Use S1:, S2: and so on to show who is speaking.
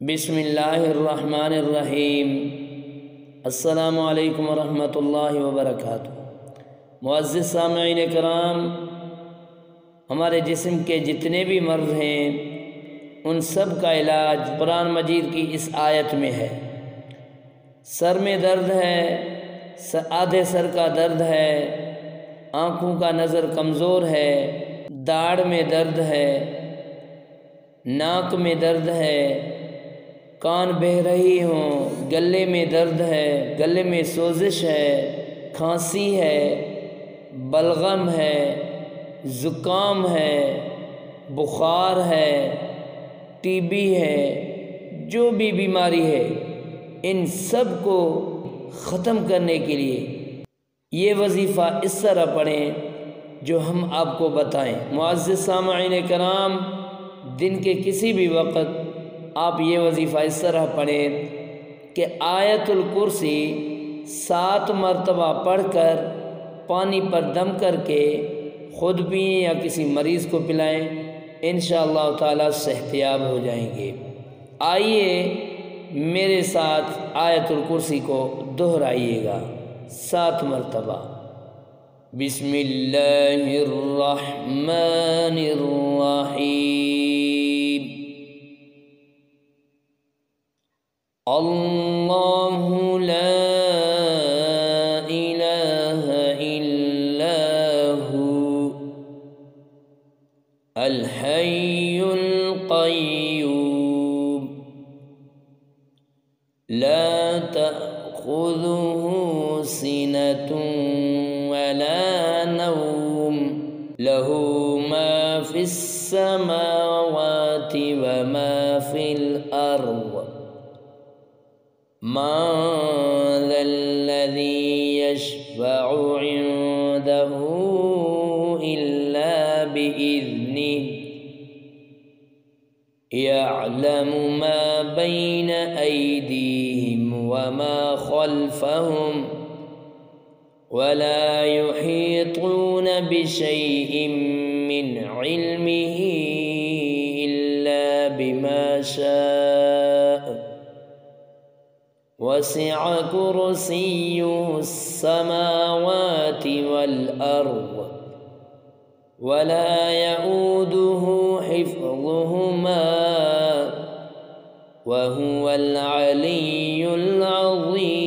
S1: بسم اللہ الرحمن الرحیم۔ السلام علیکم ورحمۃ اللہ وبرکاتہ۔ معزز سامعین کرام، ہمارے جسم کے جتنے بھی مرض ہیں ان سب کا علاج قرآن مجید کی اس آیت میں ہے۔ سر میں درد ہے، آدھے سر کا درد ہے، آنکھوں کا نظر کمزور ہے، داڑھ میں درد ہے، ناک میں درد ہے، کان بہہ رہی ہوں، گلے میں درد ہے، گلے میں سوزش ہے، کھانسی ہے، بلغم ہے، زکام ہے، بخار ہے، ٹی بی ہے، جو بھی بیماری ہے ان سب کو ختم کرنے کے لیے یہ وظیفہ اس طرح پڑھیں جو ہم آپ کو بتائیں۔ معزز سامعین کرام، دن کے کسی بھی وقت آپ یہ وظیفہ اس طرح پڑھیں کہ آیت الکرسی 7 مرتبہ پڑھ کر پانی پر دم کر کے خود پئیں یا کسی مریض کو پلائیں، انشاءاللہ تعالی صحتیاب ہو جائیں گے۔ آئیے میرے ساتھ آیت الکرسی کو دہرائیے گا 7 مرتبہ۔ بسم اللہ الرحمن الرحیم۔ اللہ لا الہ الا ہو الحی القیوم لا تأخذه سنة ولا نوم له ما في السماوات وما في الأرض ما ذا الذي يشفع عنده إلا بإذنه يعلم ما بين أيديهم وما خلفهم ولا يحيطون بشيء من علمه إلا بما شاء وسع كرسيه السماوات والأرض ولا يؤوده حفظهما وهو العلي العظيم۔